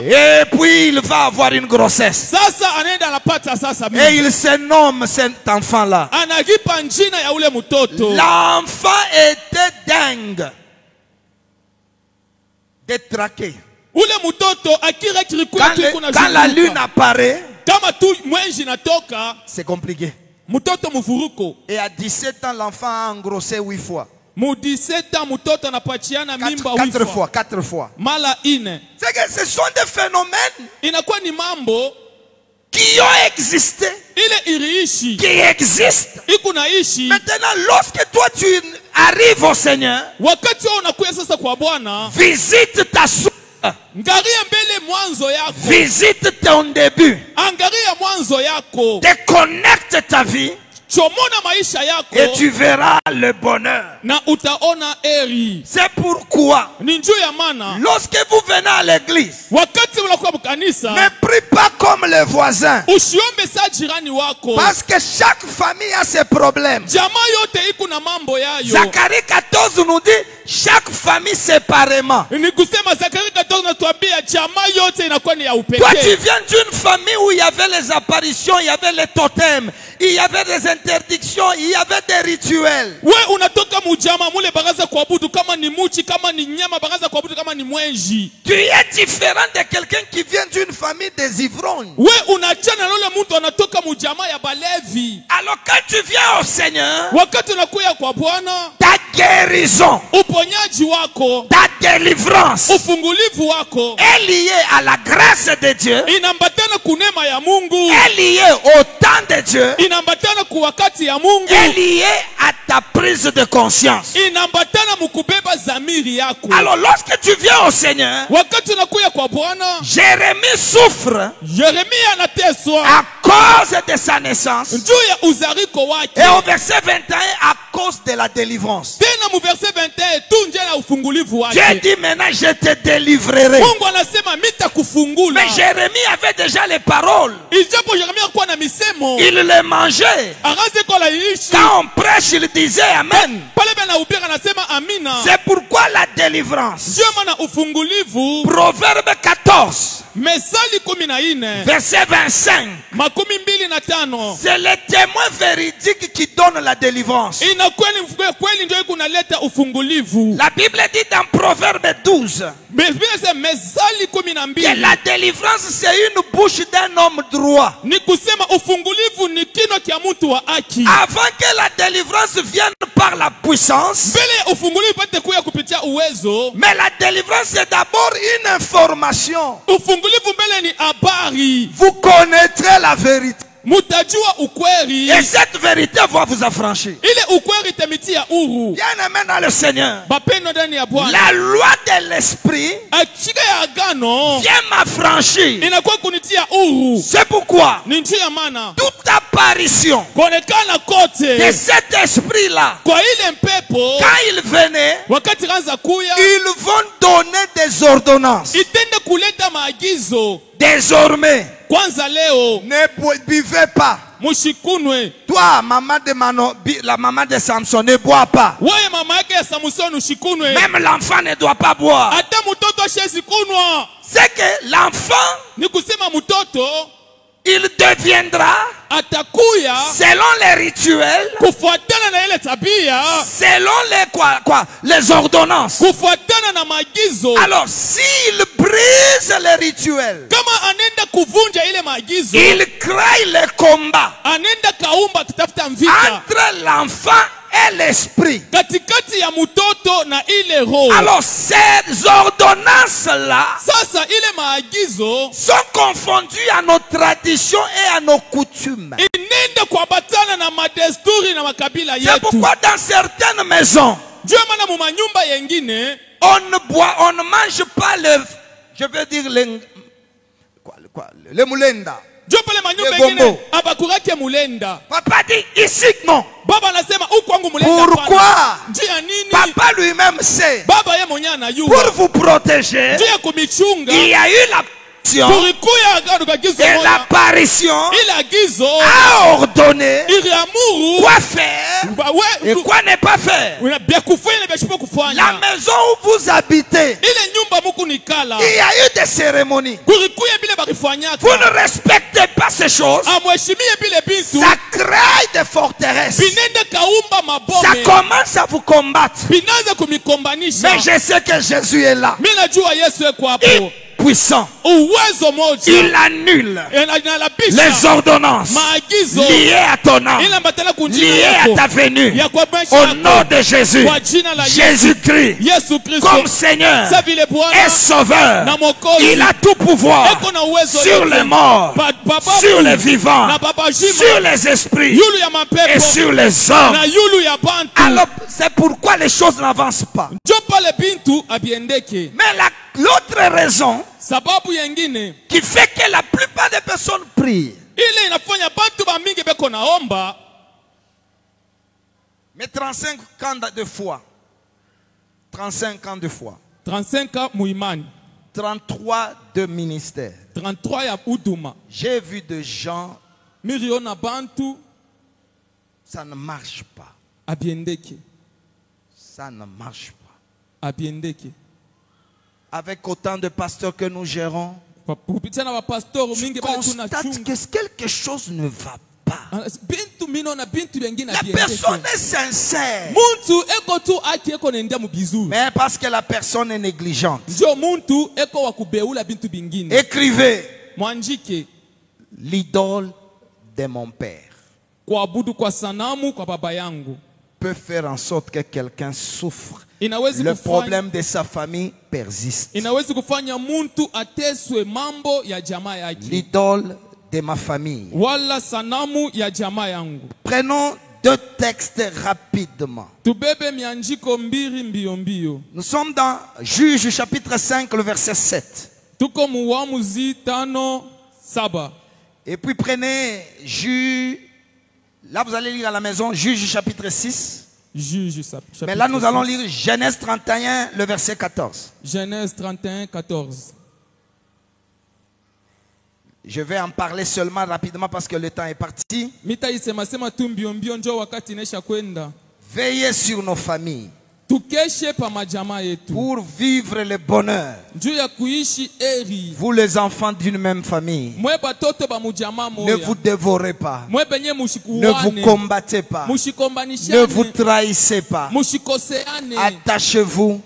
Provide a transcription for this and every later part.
Et puis il va avoir une grossesse. Et il se nomme cet enfant-là. L'enfant était dingue, détraqué. Quand la lune apparaît, c'est compliqué. Et à 17 ans, l'enfant a engrossé 8 fois. 4 fois. C'est que ce sont des phénomènes qui ont existé, qui existent. Maintenant, lorsque toi tu arrives au Seigneur, visite ta source, visite ton début, déconnecte ta vie, et tu verras le bonheur. C'est pourquoi, lorsque vous venez à l'église, ne prie pas comme les voisins. Parce que chaque famille a ses problèmes. Zacharie 14 nous dit chaque famille séparément. Toi, tu viens d'une famille où il y avait les apparitions, il y avait les totems, il y avait des interdictions, il y avait des rituels. Tu es différent de quelqu'un qui vient d'une famille des ivrognes. Alors quand tu viens au Seigneur, ta guérison, ta délivrance est liée à la grâce de Dieu, est liée au temps de Dieu, est liée à ta prise de conscience. Alors lorsque tu viens au Seigneur, Jérémie souffre à cause de sa naissance, et au verset 21 à cause de la délivrance. Dieu dit maintenant je te délivrerai. Mais Jérémie avait déjà les paroles. Il les mangeait. Quand on prêche, il disait Amen. C'est pourquoi la délivrance. Proverbe 14, verset 25. C'est le témoin véridique qui donne la délivrance. La Bible dit dans Proverbe 12 que la délivrance c'est une bouche d'un homme droit. Avant que la délivrance vienne par la puissance, mais la délivrance c'est d'abord une information. Vous connaîtrez la vérité. Et cette vérité va vous affranchir. Bien aimé dans le Seigneur, la loi de l'esprit vient m'affranchir. C'est pourquoi toute apparition de cet esprit-là, quand il venait, ils vont donner des ordonnances. Désormais, ne buvez pas. Toi, maman de la maman de Samson, ne bois pas. Même l'enfant ne doit pas boire. C'est que l'enfant, il deviendra selon les rituels, selon les ordonnances. Alors s'il brise les rituels, il crée le combat entre l'enfant et l'esprit. Alors ces ordonnances-là sont confondues à nos traditions et à nos coutumes. C'est pourquoi dans certaines maisons, on ne mange pas le moulenda. Papa dit ici non. Pourquoi? Papa lui-même sait. Pour vous protéger, il y a eu l'action et l'apparition a ordonné quoi faire et quoi ne pas faire. La maison où vous habitez, il y a eu des cérémonies. Vous ne respectez pas ces choses. Ça crée des forteresses. Ça commence à vous combattre. Mais je sais que Jésus est là. Il puissant. Il annule les ordonnances liées à ton âme, liées à ta venue. Au nom de Jésus, Jésus-Christ, comme Seigneur et Sauveur, il a tout pouvoir sur les morts, sur les vivants, sur les esprits et sur les hommes. Alors, c'est pourquoi les choses n'avancent pas. Mais l'autre raison qui fait que la plupart des personnes prient, mais 35 ans de foi, 35 ans de foi, 35 ans muimani, 33 de ministère, 33 ya huduma. J'ai vu des gens, miliona bantu, ça ne marche pas. Abiendeke. Ça ne marche pas. Abiendeke. Avec autant de pasteurs que nous gérons, je constate que quelque chose ne va pas. La personne est sincère, mais parce que la personne est négligente. Écrivez: l'idole de mon père peut faire en sorte que quelqu'un souffre. Le problème de sa famille persiste. L'idole de ma famille. Prenons deux textes rapidement. Nous sommes dans Juge chapitre 5, le verset 7. Et puis prenez Juge. Là vous allez lire à la maison Juge chapitre 6. Mais là nous allons lire Genèse 31, le verset 14. Genèse 31, 14. Je vais en parler seulement rapidement parce que le temps est parti. Veillez sur nos familles pour vivre le bonheur. Vous les enfants d'une même famille, ne vous dévorez pas, ne vous combattez pas, ne vous trahissez pas. Attachez-vous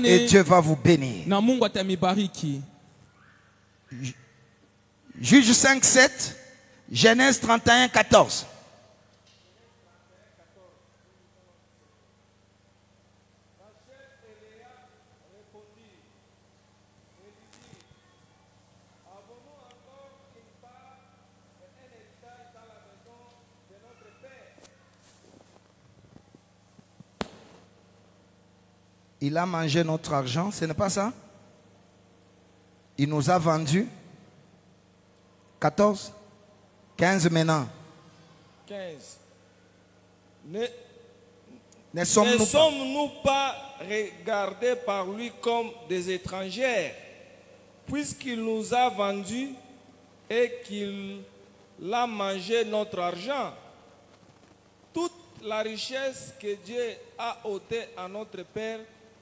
et Dieu va vous bénir. Juge 5, 7, Genèse 31, 14. Il a mangé notre argent, ce n'est pas ça? Il nous a vendu. 14, 15 maintenant. 15. Ne sommes-nous pas regardés par lui comme des étrangers, puisqu'il nous a vendus et qu'il a mangé notre argent? Toute la richesse que Dieu a ôtée à notre Père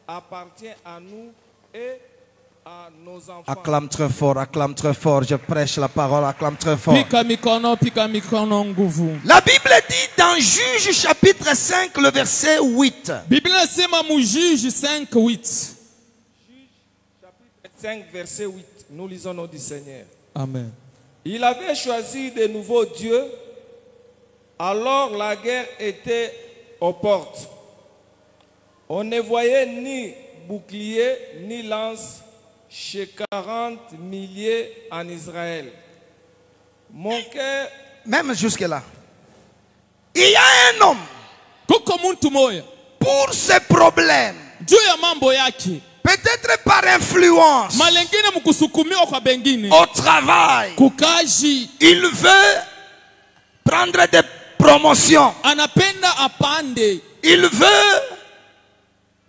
appartient à nous et à nos enfants. Acclame très fort, je prêche la parole, acclame très fort. La Bible dit dans Juge chapitre 5, le verset 8. Juge 5, 8. Juge chapitre 5, verset 8. Nous lisons au nom du Seigneur. Amen. Il avait choisi de nouveaux dieux, alors la guerre était aux portes. On ne voyait ni bouclier ni lance chez 40 milliers en Israël. Mon cœur... Même jusque-là. Il y a un homme. Pour ce problème. Peut-être par influence. Au travail. Il veut prendre des promotions. Il veut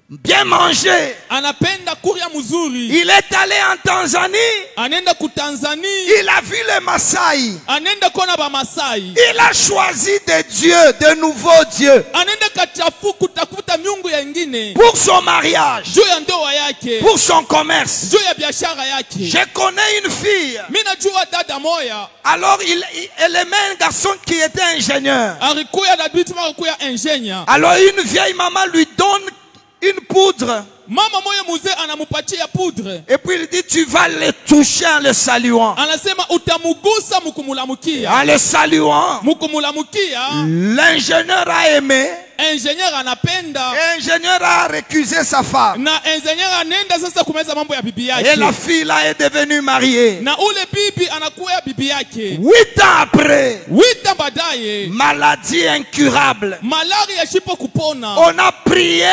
bien manger. Anapenda kuria mzuri. Il est allé en Tanzanie. Anenda ku Tanzanie. Il a vu les Maasai. Anenda kona ba Masai. Il a choisi des dieux, de nouveaux dieux. Anenda kachafu kutakuta miungu ya ingine. Pour son mariage. Juu ya ndoa yake. Pour son commerce. Juu ya biashara yake. Je connais une fille. Mimi najua dada moya. Alors elle aimait un garçon qui était ingénieur. Alikuya na bitu alikuya ingénieur. Alors une vieille maman lui donne une poudre. Mama moya mzee anamupatia poudre. Et puis il dit tu vas le toucher en le saluant. Anasema utamugusa mkumulamukia. En le saluant. Mkumulamukia. L'ingénieur a aimé. Ingénieur anapenda. Ingénieur a récusé sa femme. Na ingénieur anenda sasa kumeza mambo ya bibi yake. Et la fille là est devenue mariée. Na ule bibi anakuwa bibi yake. 8 ans après. 8 ans baadaye. Maladie incurable. Malaria shipo kupona. On a prié.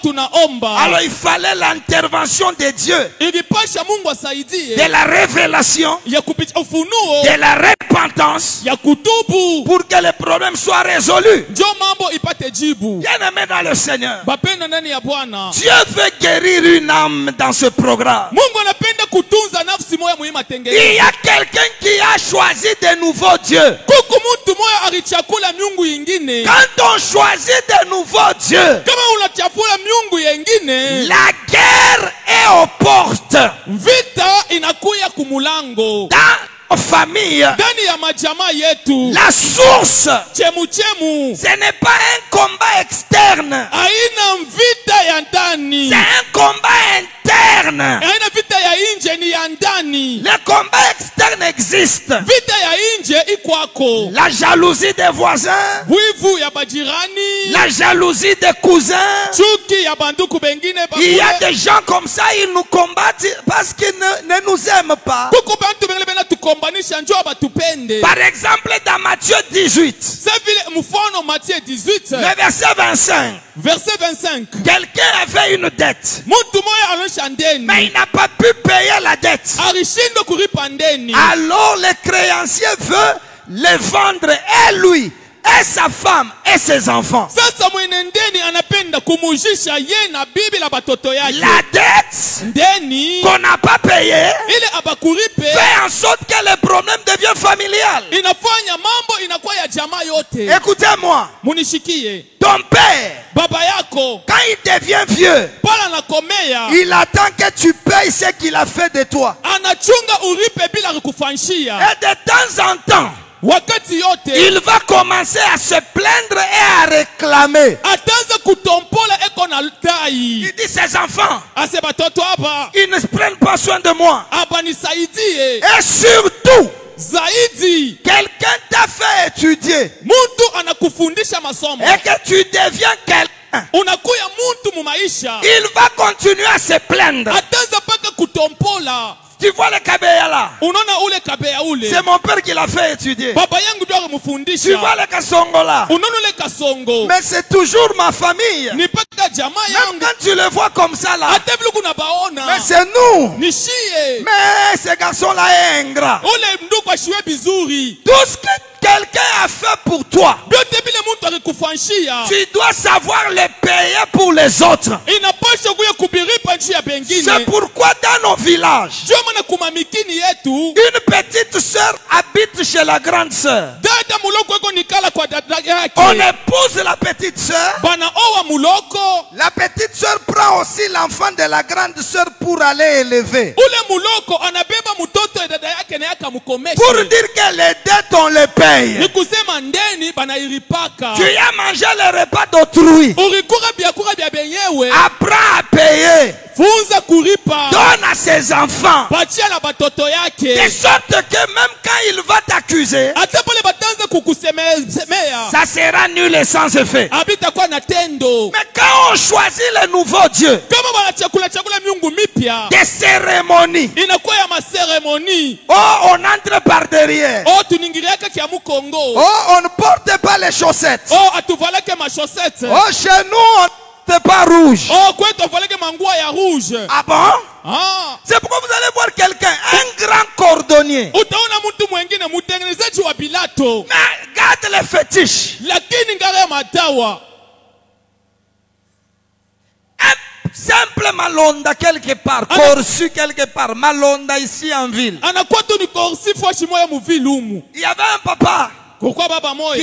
Tunaomba. Alors il fallait l'intervention de Dieu. Ilipasha Mungu asaidie. De la révélation. Ya kupitia ufunuo. De la repentance. Ya kutubu. Pour que le problème soit résolu. Njo mambo ipate jibu. Bien-aimé dans le Seigneur. Bapenda ndani ya Bwana. Dieu veut guérir une âme dans ce programme. Mungu anapenda kutunza nafsi moya muhimu tengeneza. Il y a quelqu'un qui a choisi de nouveaux dieux. Kuku mtu moya alichakula miungu yingine. Quand on choisit de nouveaux dieux, kama unachafula miungu yingine, la guerre est aux portes. Vita inakuya kumulango. Famille, la source, chemu, ce n'est pas un combat externe, c'est un combat interne. Le combat externe existe. La jalousie des voisins, la jalousie des cousins. Il y a des gens comme ça, ils nous combattent parce qu'ils ne nous aiment pas. Par exemple, dans Matthieu 18, le verset 25, quelqu'un avait une dette, mais il n'a pas pu payer la dette. Alors le créancier veut les vendre, et lui, et sa femme, et ses enfants. La dette qu'on n'a pas payée fait en sorte que le problème devient familial. Écoutez-moi. Ton père, quand il devient vieux, il attend que tu payes ce qu'il a fait de toi. Et de temps en temps, il va commencer à se plaindre et à réclamer. Il dit ses enfants, ils ne prennent pas soin de moi. Et surtout, quelqu'un t'a fait étudier et que tu deviens quelqu'un. Il va continuer à se plaindre. Tu vois le kabeya là? C'est mon père qui l'a fait étudier. Tu vois le kasongo là? Mais c'est toujours ma famille. Même quand tu le vois comme ça là, mais c'est nous. Mais ce garçon là est ingrat. Tout ce que quelqu'un a fait pour toi, tu dois savoir le payer pour les autres. C'est pourquoi dans nos villages, une petite soeur habite chez la grande soeur. On épouse la petite soeur. La petite soeur prend aussi l'enfant de la grande soeur pour aller élever. Pour dire que les dettes on les paye. Tu as mangé le repas d'autrui. Apprends à payer. Donne à ses enfants. De sorte que même quand il va t'accuser, ça sera nul et sans effet. Mais quand on choisit le nouveau Dieu, des cérémonies, oh, on entre par derrière. Oh, on ne porte pas les chaussettes. Oh, chez nous, on c'est pas rouge. Ah bon? C'est pourquoi vous allez voir quelqu'un, un grand cordonnier. Mais garde les fétiches. simple malonda quelque part, corsu quelque part, malonda ici en ville. Il y avait un papa qui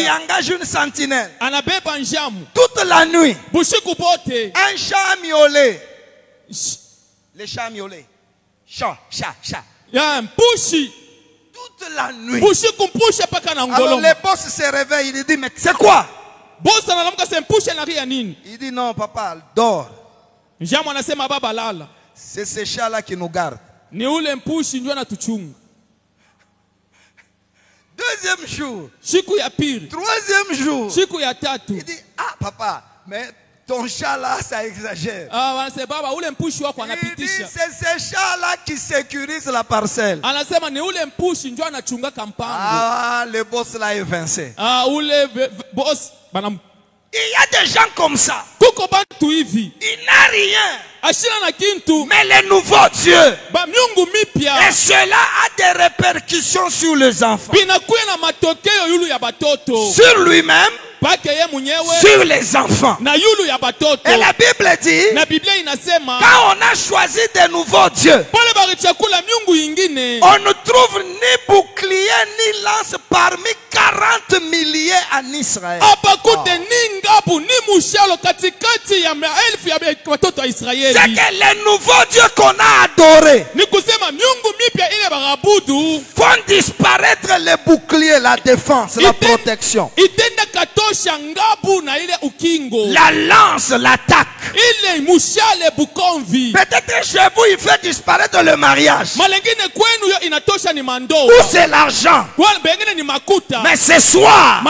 engage une sentinelle toute la nuit. Un chat miaulé. Les chats miaulés. Chat. Toute la nuit. Alors les boss se réveillent, il dit mais c'est quoi? Il dit non papa, dors. C'est ces chats-là qui nous gardent. Deuxième jour. Troisième jour. Il dit ah papa, mais ton chat là ça exagère. Il dit c'est ces chats là qui sécurisent la parcelle. Ah, le boss là est vincé. Il y a des gens comme ça. Il n'a rien. Mais le nouveau Dieu. Et cela a des répercussions sur les enfants. Sur lui-même. Sur les enfants. Et la Bible dit, quand on a choisi de nouveaux dieux, on ne trouve ni bouclier ni lance parmi 40 milliers en Israël. C'est que les nouveaux dieux qu'on a adorés font disparaître les boucliers, la défense, la protection. La lance, l'attaque. Peut-être chez vous, il fait disparaître le mariage. Ou c'est l'argent. Mais ce soir,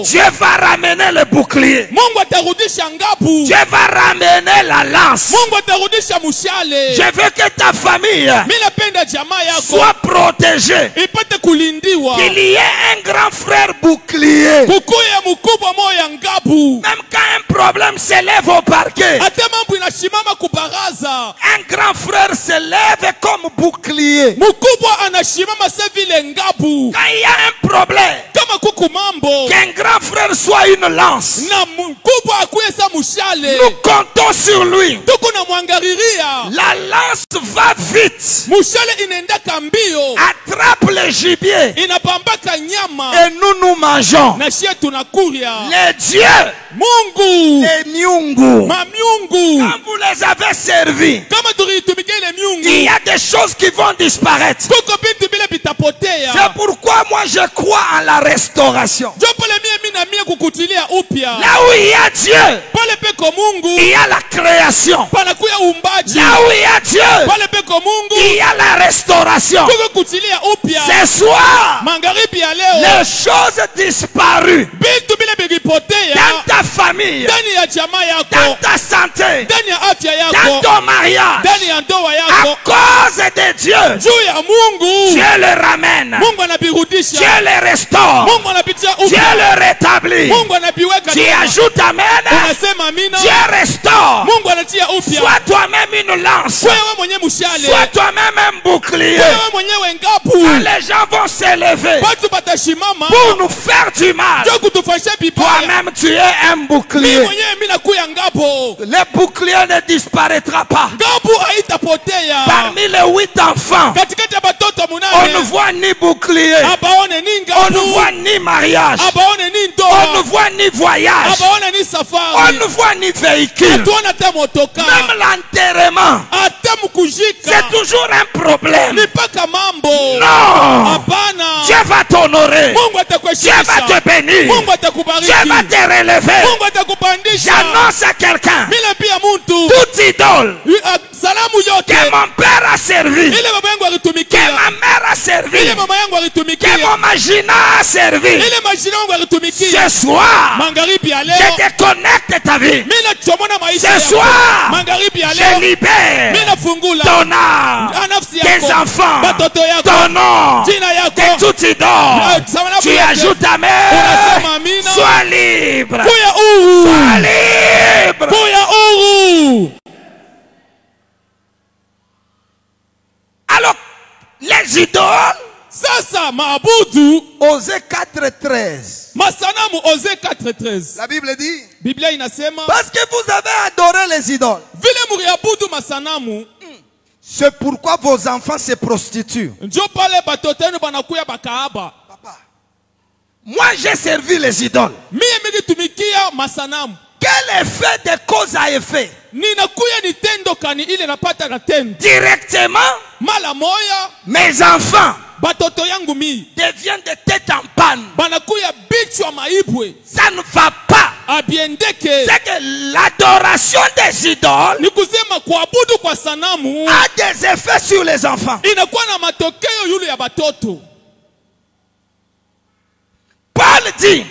Dieu va ramener le bouclier. Dieu va ramener la lance. Je veux que ta famille soit protégée. Qu'il y ait un grand frère bouclier. Même quand un problème s'élève au parquet, un grand frère se lève comme bouclier. Quand il y a un problème, qu'un grand frère soit une lance. Nous comptons sur lui. La lance va vite. Attrape le gibier. Et nous nous mangeons. Les dieux, les miungu, quand vous les avez servis, il y a des choses qui vont disparaître. C'est pourquoi moi je crois en la restauration. Là où il y a Dieu, il y a la création. Là où il y a Dieu, il y a la restauration. Ce soir, les choses disparues dans ta famille, dans ta santé, dans ton mariage, à cause de Dieu, Dieu le ramène, Dieu le restaure, Dieu le rétablit. Tu ajoutes amen, Dieu restaure. Sois toi-même une lance, sois toi-même un bouclier. Quand les gens vont s'élever pour nous faire du mal, toi-même tu es un bouclier. Le bouclier ne disparaîtra pas. Parmi les 8 enfants, on ne voit ni bouclier, on ne voit ni mariage, on ne voit ni voyage, on ne voit ni véhicule. Même l'enterrement, c'est toujours un problème. Non, Dieu va t'honorer, Dieu va te bénir, Dieu va te relever. J'annonce à quelqu'un, toute idole que mon père a servi, que ma mère a servi, que mon magina a servi, ce soir, je déconnecte ta vie. Ce soir, je libère ton âme, tes enfants, ton nom, de toute idole. Tu ajoutes ta mère, sois libre. Sois libre. Alors, les idoles Sasa maabudu. Osée 4:13. Masanamu Osée 4:13. La Bible dit. Biblia inasema. Parce que vous avez adoré les idoles. Vile muriabudu masanamu. C'est pourquoi vos enfants se prostituent. Njo pale batoto yenu banakuya bakaaba. Papa. Moi j'ai servi les idoles. Mie nilitumikia masanamu. Quel effet de cause à effet? Ninakuya nitendo kani ile napata na tendo. Directement. Mala moya. Mes enfants. Batoto yangu mi. Deviennent de tête en panne. Banakuya bichwa maibwe. Ça ne va pas. Abiendeke. C'est que l'adoration des idoles. Ni kusema kuabudu kwa sanamu. A des effets sur les enfants. Inakuwa na matokeo yule ya batoto. Paul dit.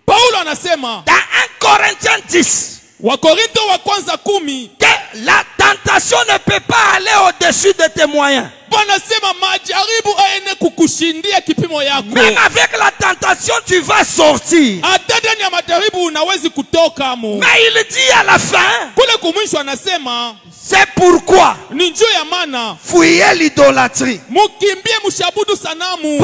Paulo anasema. Dans 1 Corinthiens 10. Wakorinto wa kwanza 10. Que la tentation ne peut pas aller au-dessus de tes moyens. Banasema majaribu aende kukushindia kipimo yako. Même avec la tentation tu vas sortir. Hata ndani ya majaribu unawezi kutoka mo. Mais il dit à la fin. Kule kumwisho anasema. C'est pourquoi. Ni njoo ya maana. Fuyez l'idolâtrie. Mukimbie mshabudu sanamu.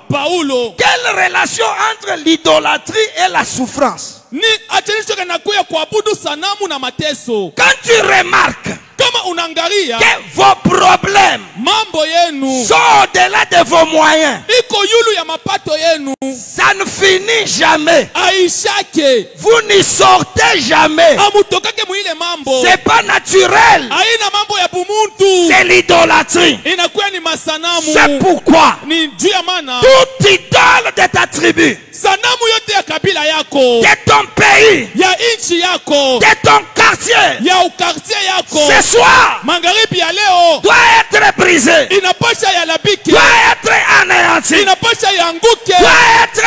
Paulo. Quelle relation entre l'idolâtrie et la souffrance? Ni achenisho kanakuya kuabudu sanamu na mateso. Quand tu remarques kama unangalia que vos problèmes mambo yenu sont au-delà de vos moyens, iko yulu ya mapato yenu, ça ne finit jamais. Aishake. Vous n'y sortez jamais. Amutokake muile mambo. C'est pas naturel. Aina mambo ya bumuntu. C'est l'idolâtrie. Inakuwa ni masanamu. C'est pourquoi ni juu ya maana toute idole de ta tribu, sanamu yote ya kabila yako, de ton pays, ya inchi yako, de ton quartier, ya ukartie yako, ce soir magharibi ya leo doit être brisé, inapasha ya labike, doit être anéanti, inapasha ya anguke, doit être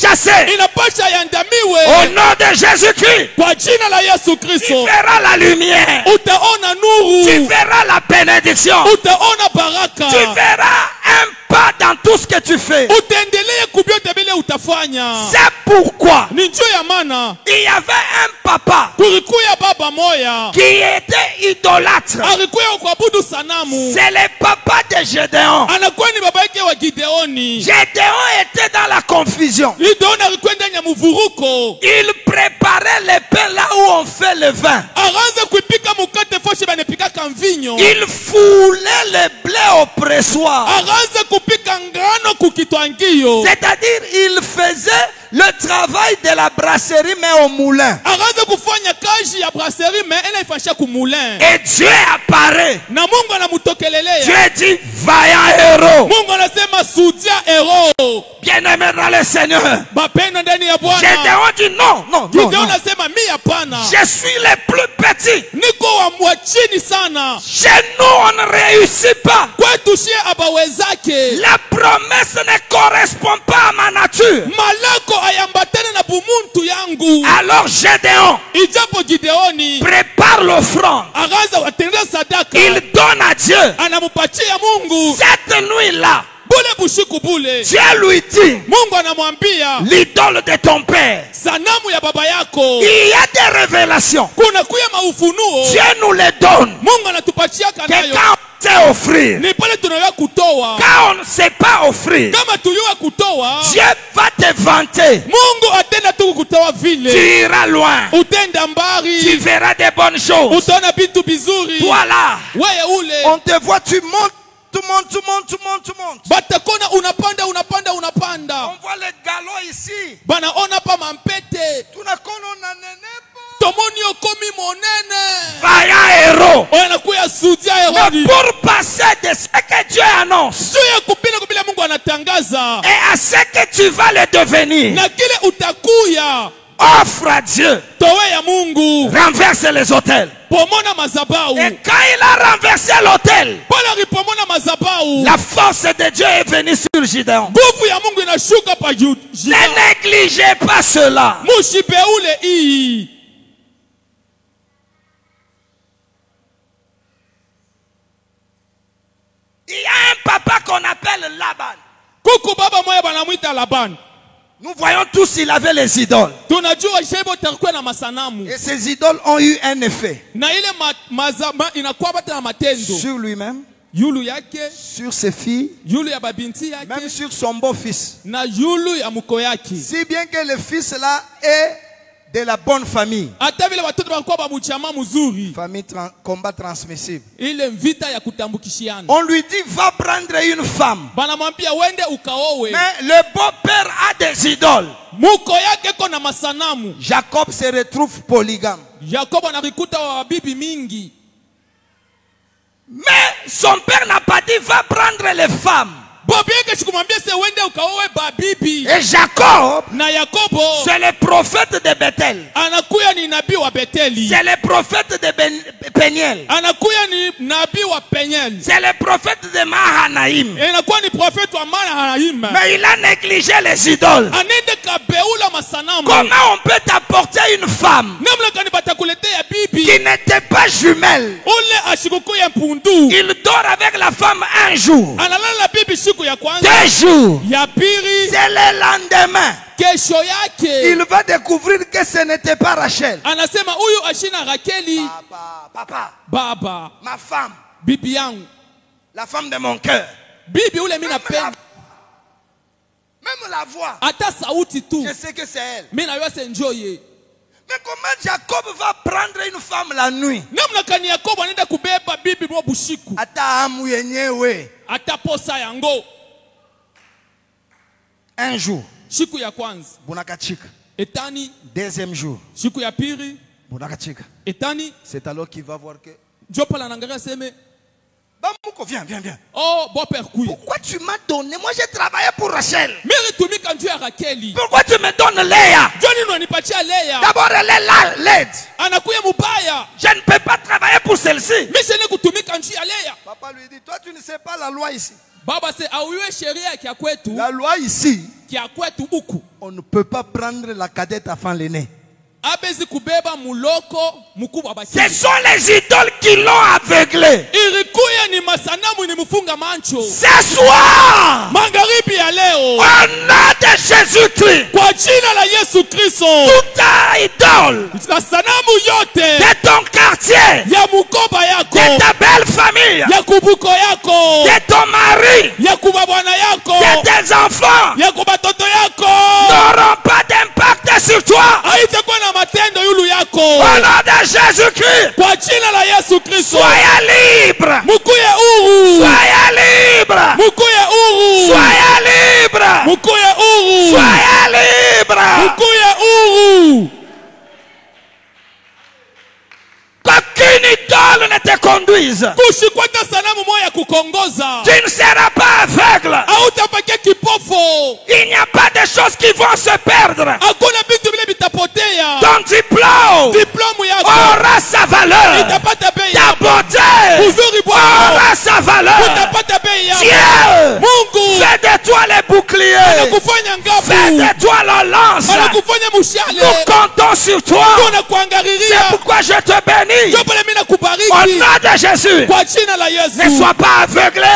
chassé inapasha ya ndamiwe au nom de Jésus-Christ. Kwa jina la Yesu Kristo tu verras la lumière, utaona nuru, tu verras la bénédiction, utaona baraka, tu verras un pas dans tout ce que tu fais. Utaendelee kubyote bile utafanya. C'est pourquoi ni njoo ya maana il y avait un papa kulikuya baba moya qui était idolâtre. alikuya kuabudu sanamu. C'est le papa de Gédéon. Anakuwa ni baba yake wa Gideoni. Gédéon était dans la confusion. Gideoni alikuwa ndani ya mvuruko. Il préparait le pain là où on fait le vin. Akaanza kuipika mukate foshe banepika mvinyo. Il foulait le blé au pressoir. Akaanza kupika ngano kukitwangio. C'est-à-dire il faisait le travail de la brasserie mais au moulin. Akaanza kufanya kazi ya brasserie mais ena ifanyisha ku moulin. Et Dieu apparaît. Na Mungu anamutokelelea. Dieu dit vaillant héros. Mungu anasema sudia héros. Bien-aimé dans le Seigneur. Bapenda ndani ya Bwana. Gédéon dit non, non, non. Gideon anasema mimi hapana. Je suis le plus petit. Niko wa chini sana. Chez nous on ne réussit pas. Kwetu shie abawezake. La promesse ne correspond pas à ma nature. Malako ayambatana na bumuntu yangu. Alors Gédéon ijapo Gideoni prépare l'offrande. Akaanza watendea sadaka. Il donne à Dieu. Anamupatia Mungu. Cette nuit-là, bule bushiku bule, Dieu lui dit, Mungu anamwambia l'idole de ton père, sanamu ya baba yako, il y a des révélations. Kuna kuya maufunuo. Dieu nous les donne. Mungu anatupatia kanayo. Quand on sait offrir, ni pale tunaweza kutoa. Quand on ne sait pas offrir, kama tuliwa kutoa, Dieu va te vanter. Mungu atenda tu kutoa vile. Tu iras loin. Utenda mbari. Tu verras des bonnes choses. Utaona vitu bizuri. Toi là, wewe ule. On te voit, tu montes. Tu montes, tu montes, tu montes, tu montes. Batakona unapanda, unapanda, unapanda. On voit les galops ici. Banaona pa mampete. Tunakona na nenepo. Tomoni okomi monene. Vaillant héros. Wanakuya sudia héros. Mais pour passer de ce que Dieu annonce. Suya kupila kupila Mungu anatangaza. Et à ce que tu vas le devenir. Na kile utakuya. Offre à Dieu. Towe ya Mungu. Renverse les autels. Pomona mazabau. Et quand il a renversé l'autel, la force de Dieu est venue sur Gideon. Ne négligez pas cela. Il y a un papa qu'on appelle Laban. Nous voyons tous il avait les idoles. Et ces idoles ont eu un effet sur lui-même, yulu yake, sur ses filles, yulu ya babinti yake, même sur son beau-fils. Na yulu ya muko yake. Si bien que le fils là est de la bonne famille. Famille combat transmissible. On lui dit va prendre une femme. Mais le beau-père a des idoles. Jacob se retrouve polygame. Mais son père n'a pas dit va prendre les femmes. Et Jacob, c'est le prophète de Bethel. C'est le prophète de Peniel. C'est le prophète de Mahanaïm. Mais il a négligé les idoles. Comment on peut t'apporter une femme qui n'était pas jumelle? Il dort avec la femme un jour, 2 jours, c'est le lendemain. Il va découvrir que ce n'était pas Rachel. Papa, Baba, ma femme, la femme de mon cœur. Même la voix, je sais que c'est elle. Mais comment Jacob va prendre une femme la nuit? Un jour, deuxième jour, c'est alors qu'il va voir que viens. Oh, pourquoi tu m'as donné? Moi j'ai travaillé pour Rachel. Pourquoi tu me donnes Léa? D'abord elle est là, laide. Je ne peux pas travailler pour celle-ci. Papa lui dit, toi tu ne sais pas la loi ici. La loi ici, on ne peut pas prendre la cadette avant l'aîné. Ce sont les idoles qui l'ont aveuglé. Ce soir, au nom de Jésus-Christ, toute idole de ton quartier, de ta belle famille, de ton mari, de tes enfants, n'auront pas d'impact sur toi. Au nom de Jésus-Christ, soyez libre. Soyez libre. Soyez libre. Soyez libre. Qu'aucune idole ne te conduise. Tu ne seras pas aveugle. Il n'y a pas de choses qui vont se perdre. Ton diplôme aura sa valeur. Ta beauté aura sa valeur. Dieu fait de toi les boucliers. Fait de toi la lance. Nous comptons sur toi. C'est pourquoi je te bénis. Au nom de Jésus, ne sois pas aveuglé.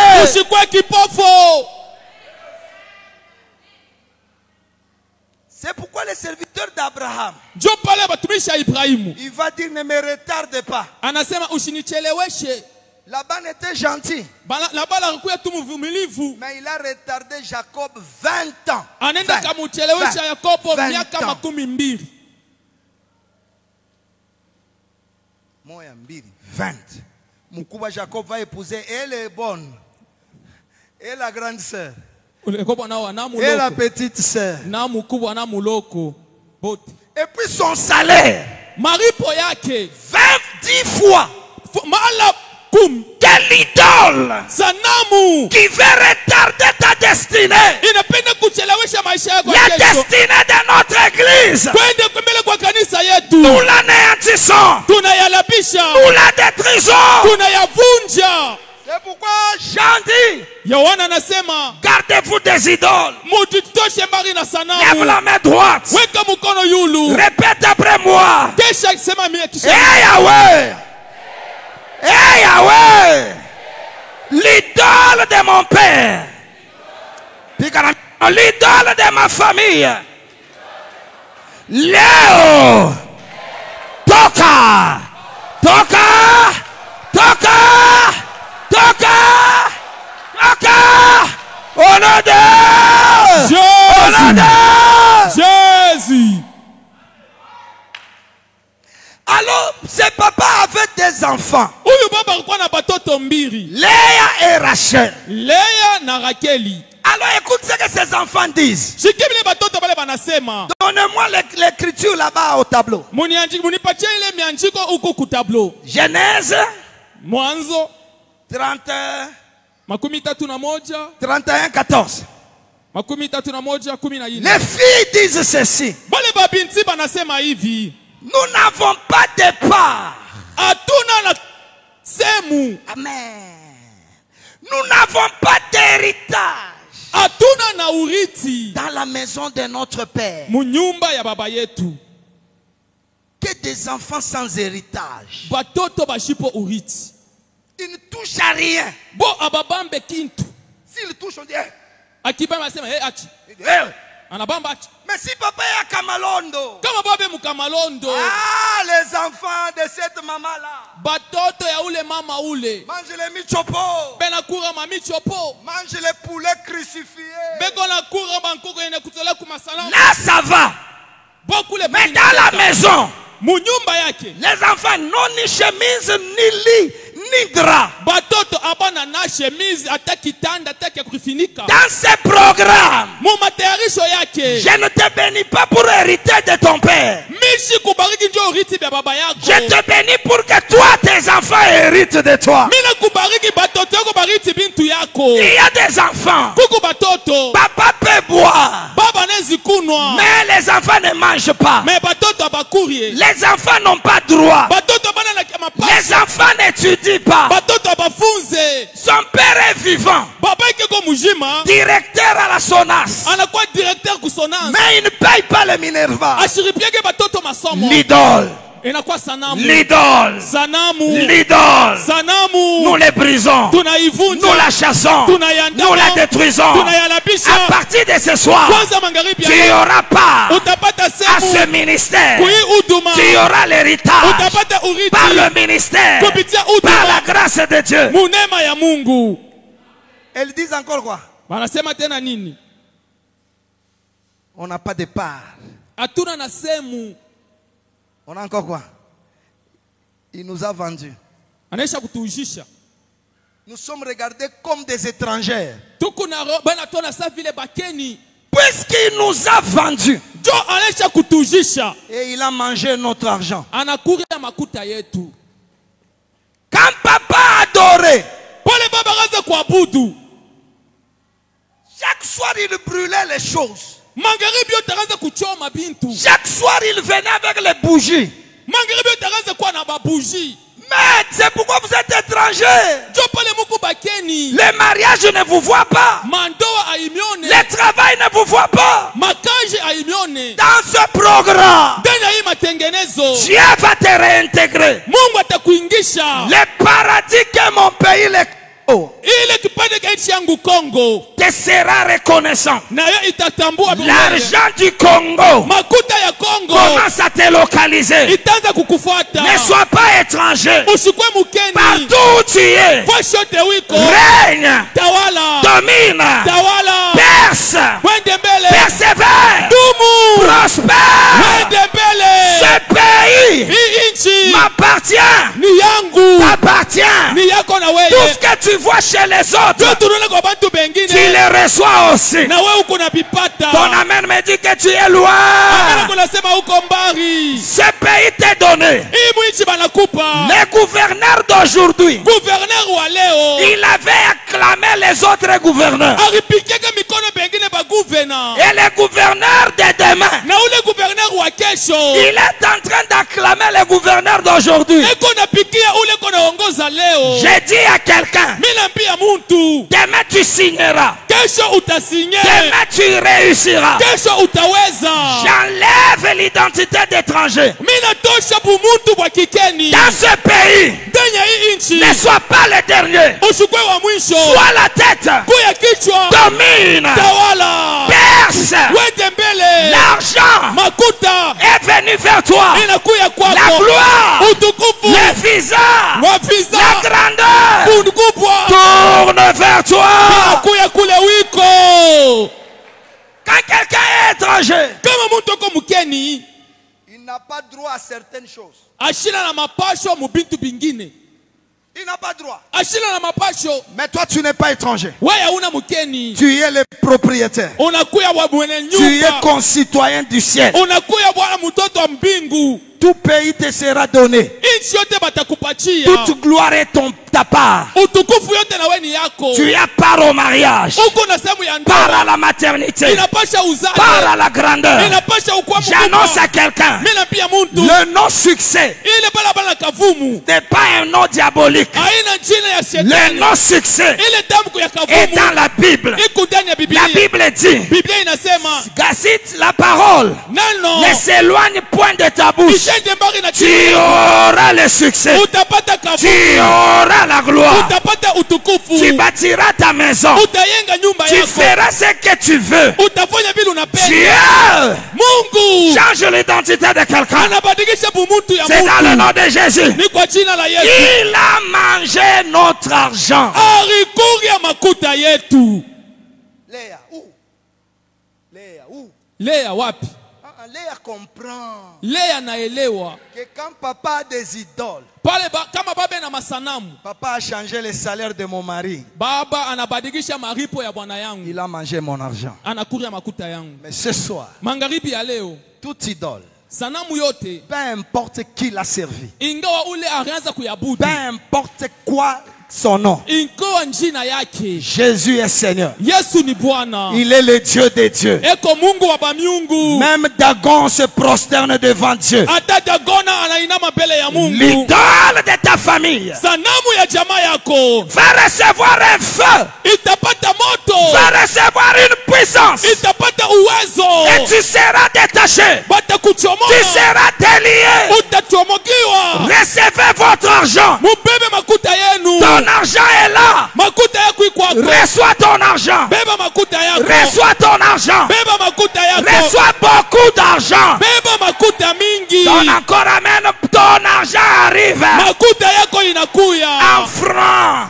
C'est pourquoi le serviteur d'Abraham, il va dire ne me retarde pas. Laban était gentil, mais il a retardé Jacob 20 ans. 20. Moukuba Jacob va épouser, elle est bonne. Et la grande sœur. Et la petite sœur. Et puis son salaire. 20 fois. Quelle idole qui veut retarder ta destinée. La destinée de notre église. Nous l'anéantissons. Nous la détruisons. C'est pourquoi Jean dit, gardez-vous des idoles. Lève la main droite. Répète après moi. Hey Yahweh. Hey Yahweh, l'idole de mon père, l'idole de ma famille, Léo, toca, toca, toca, toca. deux enfants. Léa et Rachel. Alors écoute ce que ces enfants disent. Donnez-moi l'écriture là-bas au tableau. Genèse 31, 14. Les filles disent ceci. Nous n'avons pas de part. Amen. Nous n'avons pas d'héritage dans la maison de notre Père. Que des enfants sans héritage. Ils ne touchent à rien. S'ils touchent, on dit mais si papa est à Kamalondo, les enfants de cette maman-là mangent les michopo, mangent les poulets crucifiés. Là ça va. Mais dans la maison, les enfants n'ont ni chemise, ni lit, ni drap. Dans ces programmes, je ne te bénis pas pour hériter de ton père. Je te bénis pour que toi, tes enfants héritent de toi. Il y a des enfants. Papa peut boire, mais les enfants ne mangent pas. Les enfants n'ont pas droit. Les enfants n'étudient pas. Son père est vivant, directeur à la SONAS, mais il ne paye pas le Minerva. L'idole. L'idole. L'idole. Nous les brisons. Nous la chassons. Nous la détruisons. À partir de ce soir, tu n'y auras pas à ce ministère. Tu y auras l'héritage par le ministère, par la grâce de Dieu. Elles disent encore quoi? On n'a pas de part. On a encore quoi? Il nous a vendus. Nous sommes regardés comme des étrangers. Puisqu'il nous a vendus. Et il a mangé notre argent. Quand papa adorait, chaque soir il brûlait les choses. Chaque soir il venait avec les bougies. Mais c'est pourquoi vous êtes étrangers. Le mariage ne vous voit pas. Le travail ne vous voit pas. Dans ce programme, Dieu va te réintégrer. Le paradis que mon pays te sera reconnaissant. L'argent du Congo commence à te localiser. Ne sois pas étranger. Partout où tu es, règne, domine, perce, persévère, prospère. Ce pays m'appartient, t'appartient. Tout ce que tu vois chez les autres, tu les reçois aussi. Ton amen me dit que tu es loin. Ce pays t'est donné. Le gouverneur d'aujourd'hui, il avait acclamé les autres gouverneurs. Et le gouverneur de demain, il est en train d'acclamer le gouverneur d'aujourd'hui. J'ai dit à quelqu'un, demain tu signeras. Demain tu réussiras. J'enlève l'identité d'étranger. Dans ce pays, ne sois pas le dernier. Sois la tête. Domine. Perce. L'argent est venu vers toi. La gloire, le visage, la grandeur tourne vers toi. Quand quelqu'un est étranger, il n'a pas droit à certaines choses. Il n'a pas droit. Mais toi, tu n'es pas étranger. Tu es le propriétaire. Tu es concitoyen du ciel. Tout pays te sera donné. Toute gloire est ta part. Tu as part au mariage, part à la maternité, part à la grandeur. J'annonce à quelqu'un, le non-succès n'est pas un nom diabolique. Le non-succès est dans la Bible. La Bible dit, Gacite, la parole ne s'éloigne point de ta bouche. Tu auras le succès. Tu auras la gloire. Tu bâtiras ta maison. Tu feras ce que tu veux. Dieu change l'identité de quelqu'un. C'est dans le nom de Jésus. Il a mangé notre argent. Léa, où? Léa, où? Léa, wapi? Léa comprend Léa naelewa que quand papa a des idoles, papa a changé le salaire de mon mari, il a mangé mon argent. Mais ce soir, toute idole, peu importe qui l'a servi, peu importe quoi son nom, Jésus est Seigneur. Il est le Dieu des dieux. Même Dagon se prosterne devant Dieu. L'idole de ta famille va recevoir un feu, va recevoir une puissance, et tu seras détaché, tu seras délié. Recevez votre argent. Ton argent est là. Reçois ton argent. Reçois ton argent. Reçois beaucoup d'argent. Donne encore, amen. Ton argent arrive en francs,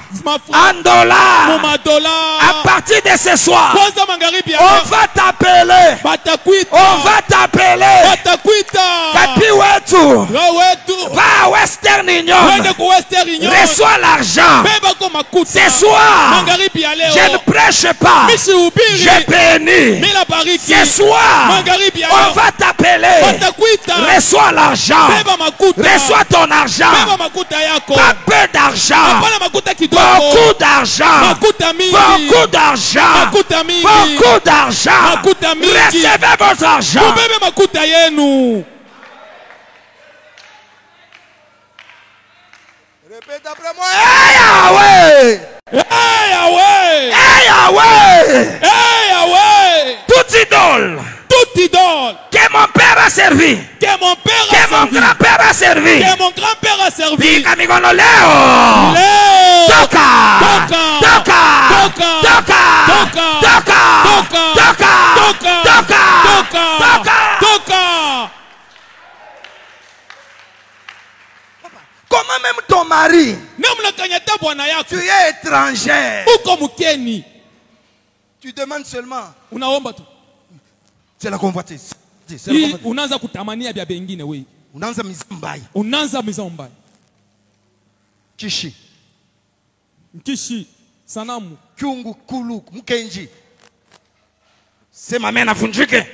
en dollars. À partir de ce soir, on va t'appeler. On va t'appeler. Papi Wetu. Va à Western Union. Reçois l'argent. Ce soir, je ne prêche pas, je bénis. Ce soir, on va t'appeler. Reçois l'argent. Reçois ton argent. Pas peu d'argent. Beaucoup d'argent. Beaucoup d'argent. Beaucoup d'argent. Recevez votre argent. Répète après moi. Hey Yahweh! Hey Yahweh! Hey Yahweh! Hey Yahweh! Toute idole que mon père a servi, que mon grand-père a servi, que mon grand-père a servi, Bika migono leo. Toka! Toka! Toka! Toka! Toka! Toka! Comment même ton mari, tu es étranger, tu demandes seulement, c'est la convoitise. Unaanza kutamania vya bengine wewe. Unaanza mizambaya. Kishi. Sanamu. Kyungu kulu mkenji. Sema mena funjike.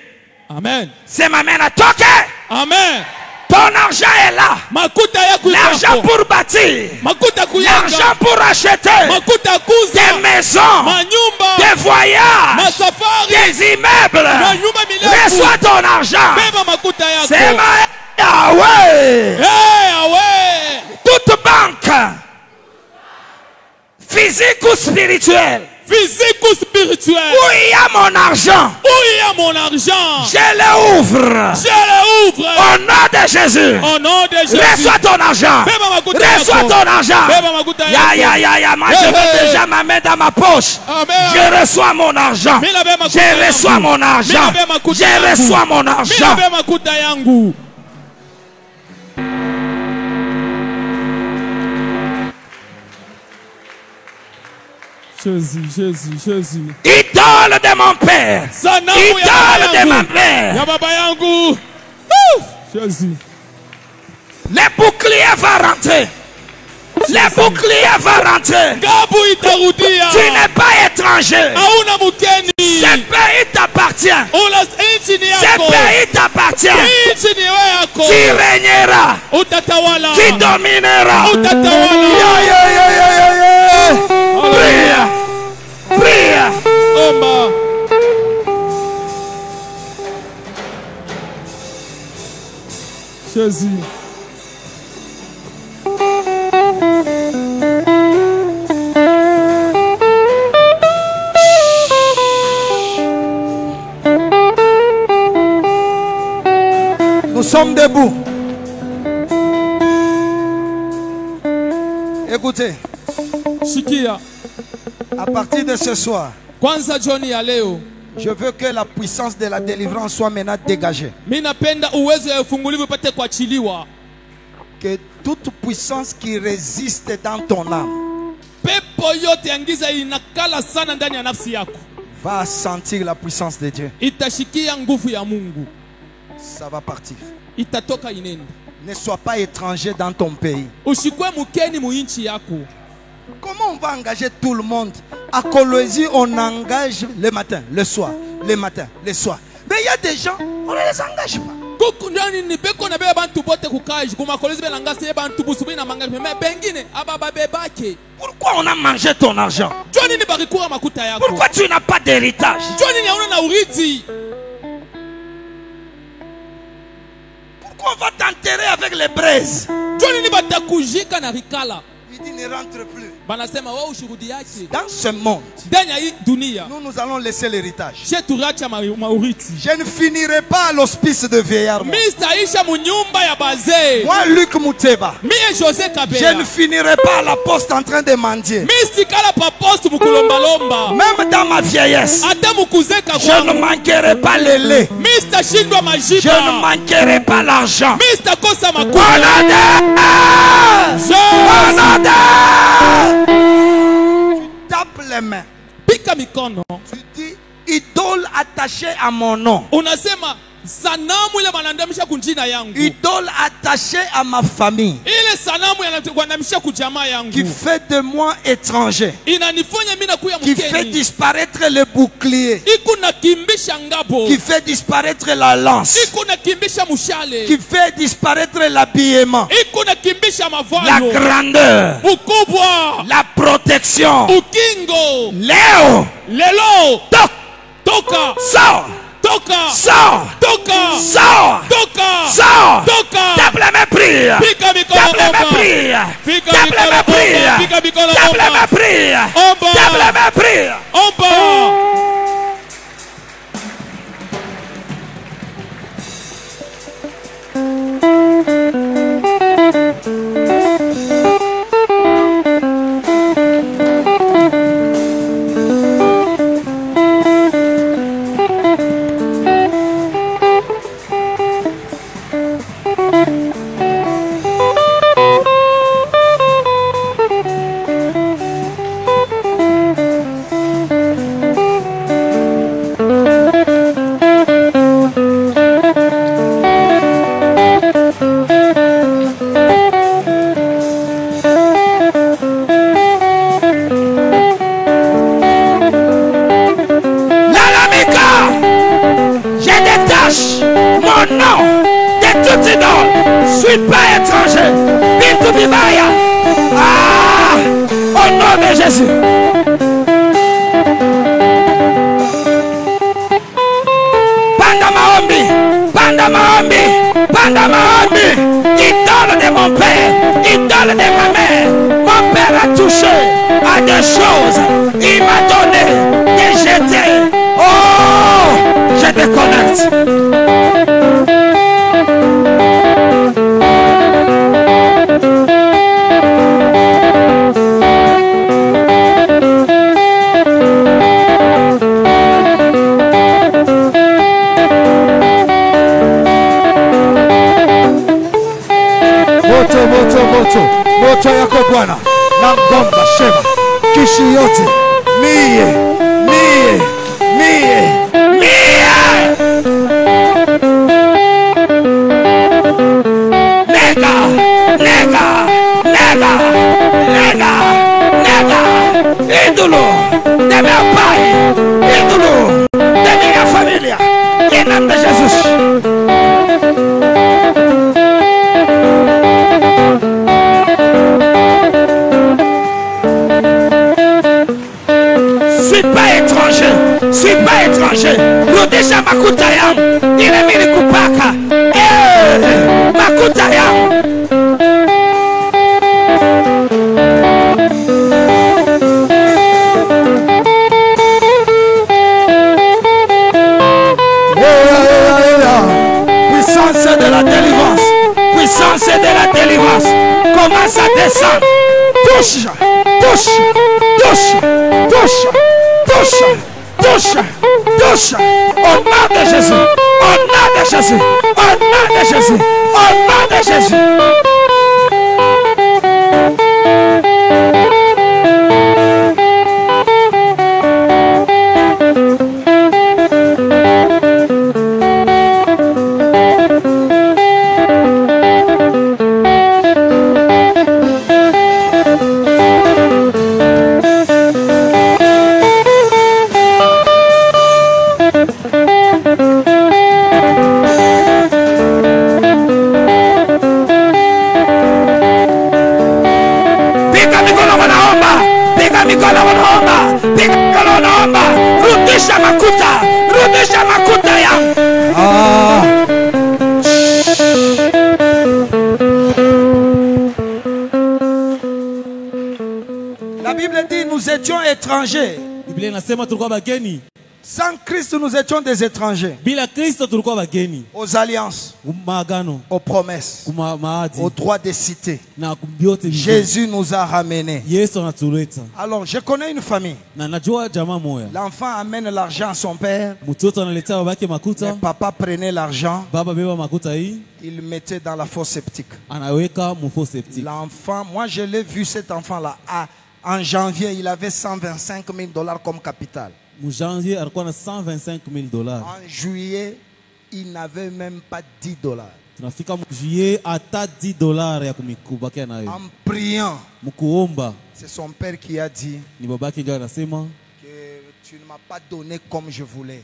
Amen. Sema mena toke. Amen. Ton argent est là. L'argent pour bâtir. L'argent pour acheter. Des maisons. Des voyages. Des immeubles. Reçois ton argent. C'est ma Yahweh. Toute banque, physique ou spirituelle, physique ou spirituel, où il y a mon argent, je le ouvre. Au nom de Jésus. Reçois ton argent. Reçois ton argent. Moi je mets déjà ma main dans ma poche. Je reçois mon argent. Je reçois mon argent. Je reçois mon argent. Jésus. Idole de mon père. Idole de ma mère. Jésus. Les boucliers vont rentrer. Les boucliers vont rentrer. Tu n'es pas étranger. Ce pays t'appartient. Ce pays t'appartient. Tu régneras. Tu domineras. Prie. Prie. Jésus. Nous sommes debout. Écoutez. Shikia. À partir de ce soir, Kwanza Johnny ya leo, je veux que la puissance de la délivrance soit maintenant dégagée. Que toute puissance qui résiste dans ton âme va sentir la puissance de Dieu. Ça va partir. Ne sois pas étranger dans ton pays. Comment on va engager tout le monde? À Colosie, on engage le matin, le soir, le matin, le soir. Mais il y a des gens, on ne les engage pas. Pourquoi on a mangé ton argent? Pourquoi tu n'as pas d'héritage? Pourquoi on va t'enterrer avec les braises? Il dit ne rentre plus. Dans ce monde, nous allons laisser l'héritage. Je ne finirai pas à l'hospice de vieillard. Moi, Luc Mouteba, je ne finirai pas à la poste en train de mendier. Même dans ma vieillesse, je ne manquerai pas le lait. Je ne manquerai pas l'argent. Tu tapes les mains. Tu dis idole attachée à mon nom. Idole attachée à ma famille. Qui fait de moi étranger. Qui fait disparaître le bouclier. Qui fait disparaître la lance. Qui fait disparaître l'habillement. La grandeur. La protection. Léo. Toka. Sors. Toka. Sors. Toka. Sors. Toka. Sors. Toka. Tape les mains, prie. Tape les mains, prie. Tape les mains, prie. Tape les mains, prie. Tape les mains, prie. Moto yako Bwana na ngomba shema kishi yote mie nega de meu pai, ídolo de minha família, em nome de Jesus. Suis pas étranger. Rudisha makuta yangu, ile mili kupaka. Makuta yangu. Puissance de la délivrance. Puissance de la délivrance. Commence à descendre. Touche, touche, touche, touche, touche, touche, touche. Au nom de Jésus. Au nom de Jésus. Au nom de Jésus. Au nom de Jésus. Rudisha makuta yangu. La Bible dit nous étions étrangers. Sans Christ nous étions des étrangers. Aux alliances, aux promesses, aux droits des cités. Jésus nous a ramenés. Alors je connais une famille. L'enfant amène l'argent à son père. Le papa prenait l'argent. Il mettait dans la fosse septique. L'enfant, moi je l'ai vu cet enfant là. En janvier, il avait $125 000 comme capital. En juillet, il n'avait même pas $10. En priant, c'est son père qui a dit que tu ne m'as pas donné comme je voulais.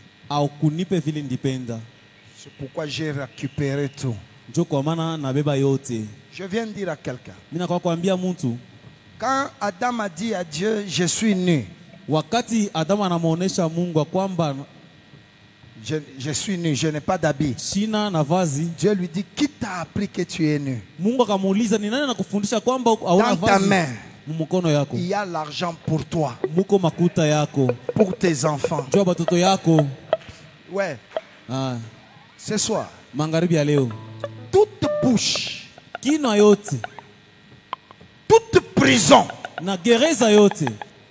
C'est pourquoi j'ai récupéré tout. Je viens de dire à quelqu'un, quand Adam a dit à Dieu, je suis nu. Je suis nu, je n'ai pas d'habit. Dieu lui dit, qui t'a appris que tu es nu? Dans ta main, il y a l'argent pour toi, pour tes enfants. Ouais. Ce soir, toute bouche, toute prison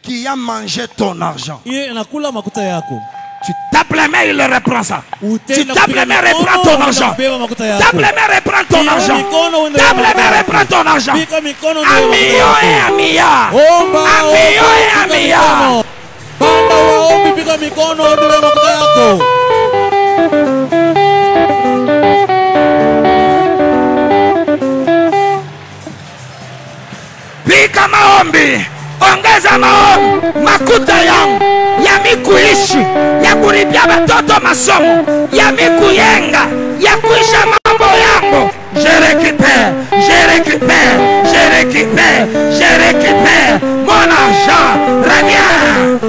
qui a mangé ton argent, tu tapes les mains, il le reprend ça. Tu tapes les mains, reprends ton argent. Tape les mains, reprends ton argent. Tape les mains, reprends ton argent. Amio et Amia. Amio et Amia. Pika maombi. Ongeza maombi. Makuta yangu ya kuishi, ya kulipia watoto masomo, ya kuyenga, ya kuisha mambo yangu. Je récupère, je récupère, je récupère, je récupère mon argent. Reviens.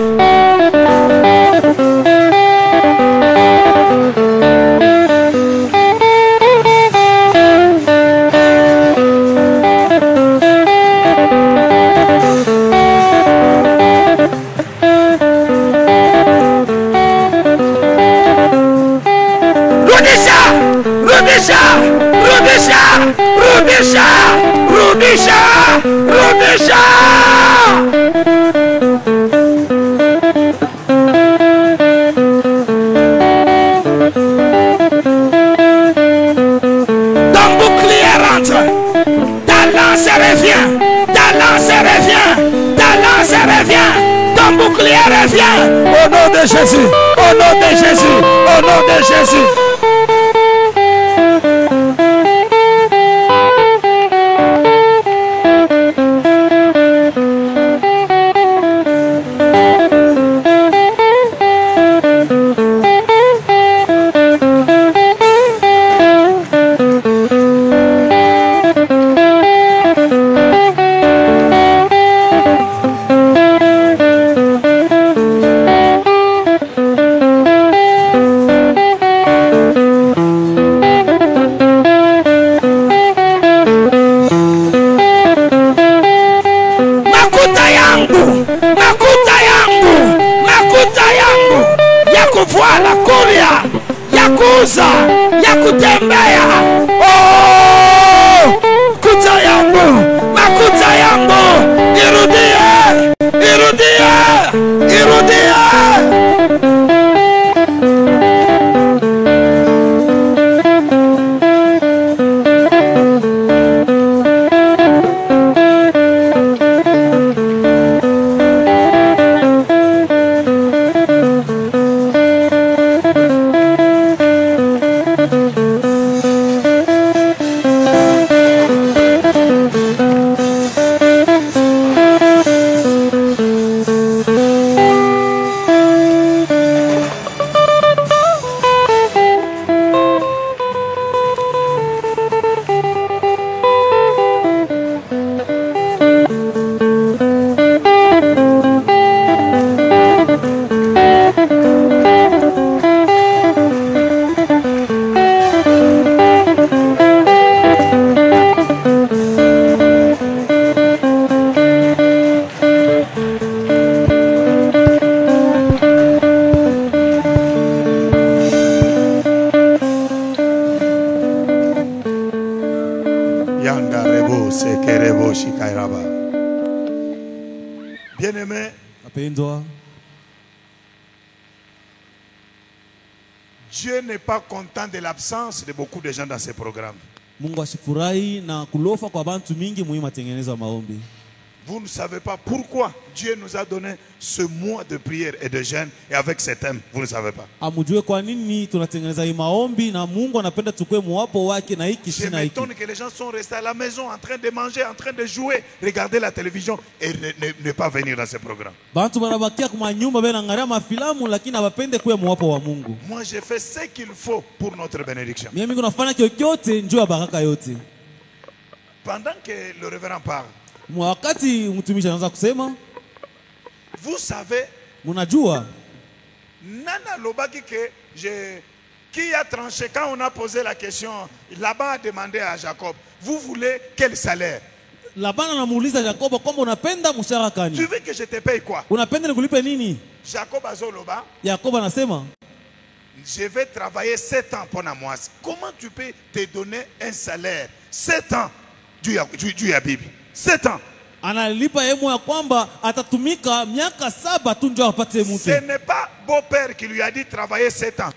Rudisha. Ton bouclier rentre. Ta lance revient. Ta lance revient. Ta lance revient. Ton bouclier revient. Au nom de Jésus. Au nom de Jésus. Au nom de Jésus. Makuta yangu ya kuvuala kuria, ya kuuza, ya kutembea. Oh, kuta yangu, makuta yangu, irudie, irudie, irudie. Bien-aimé, Dieu n'est pas content de l'absence de beaucoup de gens dans ces programmes. Vous ne savez pas pourquoi Dieu nous a donné ce mois de prière et de jeûne et avec ce thème. Vous ne savez pas. Je m'étonne que les gens sont restés à la maison en train de manger, en train de jouer, regarder la télévision et ne pas venir dans ce programme. Moi, j'ai fait ce qu'il faut pour notre bénédiction. Pendant que le révérend parle, vous savez, Nana Lobaki qui a tranché quand on a posé la question, Laban a demandé à Jacob, vous voulez quel salaire? Tu veux que je te paye quoi? Jacob Azoloba, je vais travailler 7 ans pour moi. Comment tu peux te donner un salaire 7 ans du Bible? 7 ans. Ce n'est pas beau-père qui lui a dit travailler 7 ans.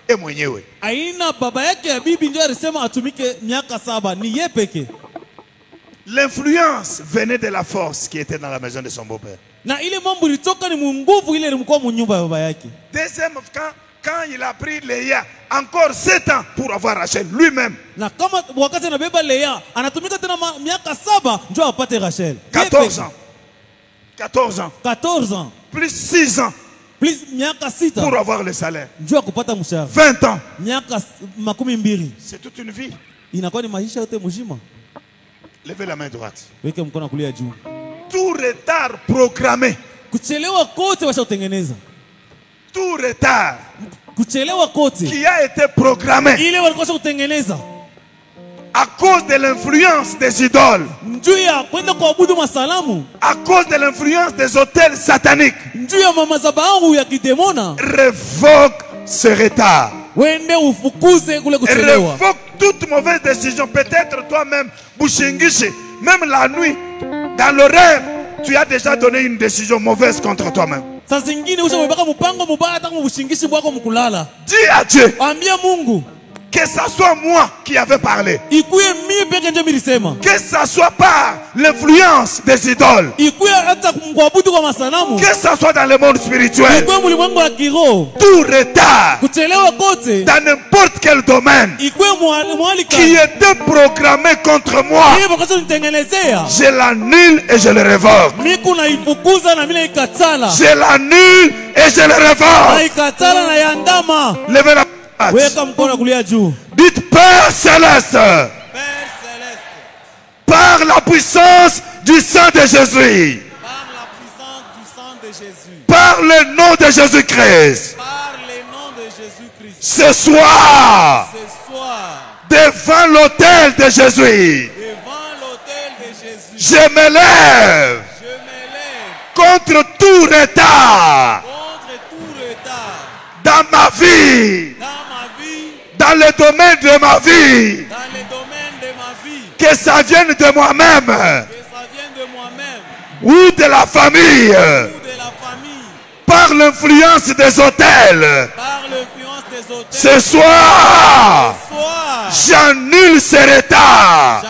L'influence venait de la force qui était dans la maison de son beau-père. Deuxième, quand il a pris Léa, encore 7 ans pour avoir Rachel lui-même. 14 ans. 14 ans. 14 ans. Plus 6 ans. Pour avoir le salaire. 20 ans. C'est toute une vie. Levez la main droite. Tout retard programmé. Tout retard qui a été programmé à cause de l'influence des idoles, à cause de l'influence des hôtels sataniques, révoque ce retard. Révoque toute mauvaise décision. Peut-être toi-même, Bushingishi, même la nuit, dans le rêve, tu as déjà donné une décision mauvaise contre toi-même. Dis à Dieu que ça soit moi qui avais parlé, que ça soit par l'influence des idoles, que ça soit dans le monde spirituel, tout retard dans n'importe quel domaine qui était programmé contre moi, je l'annule et je le révoque. Je l'annule et je le révoque. Levez la main. Dites Père Céleste, par la puissance du sang de Jésus, par le nom de Jésus-Christ, ce soir, devant l'autel de Jésus, je me lève contre tout retard ma vie, dans le domaine de ma vie, que ça vienne de moi-même ou de la famille, par l'influence des hôtels. Ce soir, j'annule ce retard.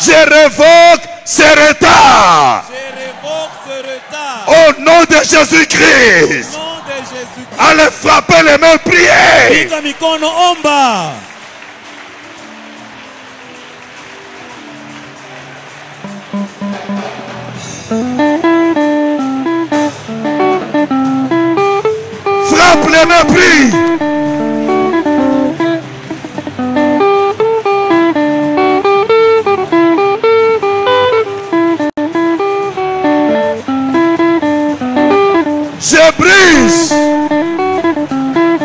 Je révoque ce retard. Au nom de Jésus-Christ. Allez frapper les mains, priez. Frappe les mains, prie. Je brise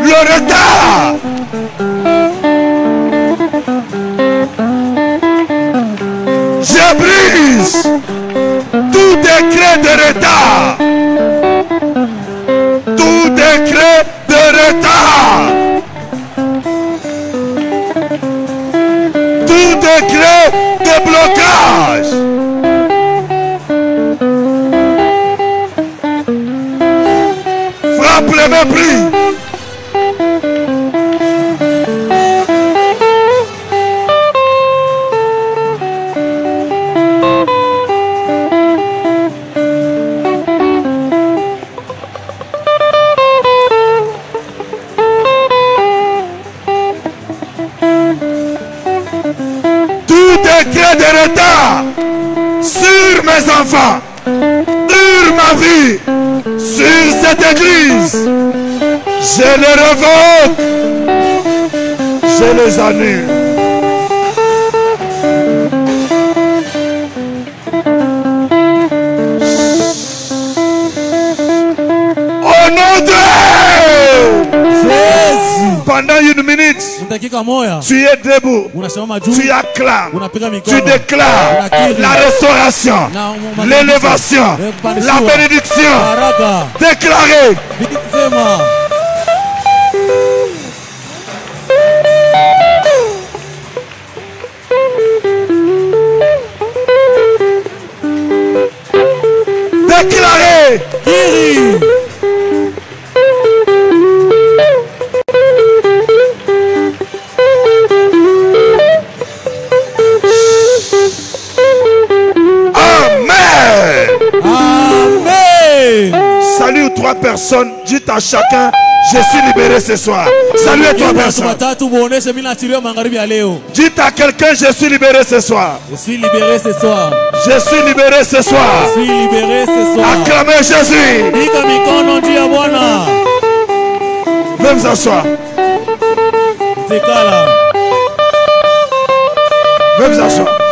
le retard. Je brise tout décret de retard. Tout décret de retard. Tout décret de blocage. Frappe les mains, prie. Tout décret de retard sur mes enfants, sur ma vie, sur cette église, je les revoque, je les annule. Au nom de Jésus, pendant une minute, tu es debout, tu acclames, tu déclares la restauration, l'élévation, la bénédiction. Déclarez. Déclarez. Salut aux 3 personnes. Dites à chacun, je suis libéré ce soir. Salut aux 3 personnes. Dites à quelqu'un, je suis libéré ce soir. Je suis libéré ce soir. Je suis libéré ce soir. Je suis libéré ce soir. Acclamez Jésus. Veuillez vous asseoir. Veuillez vous asseoir.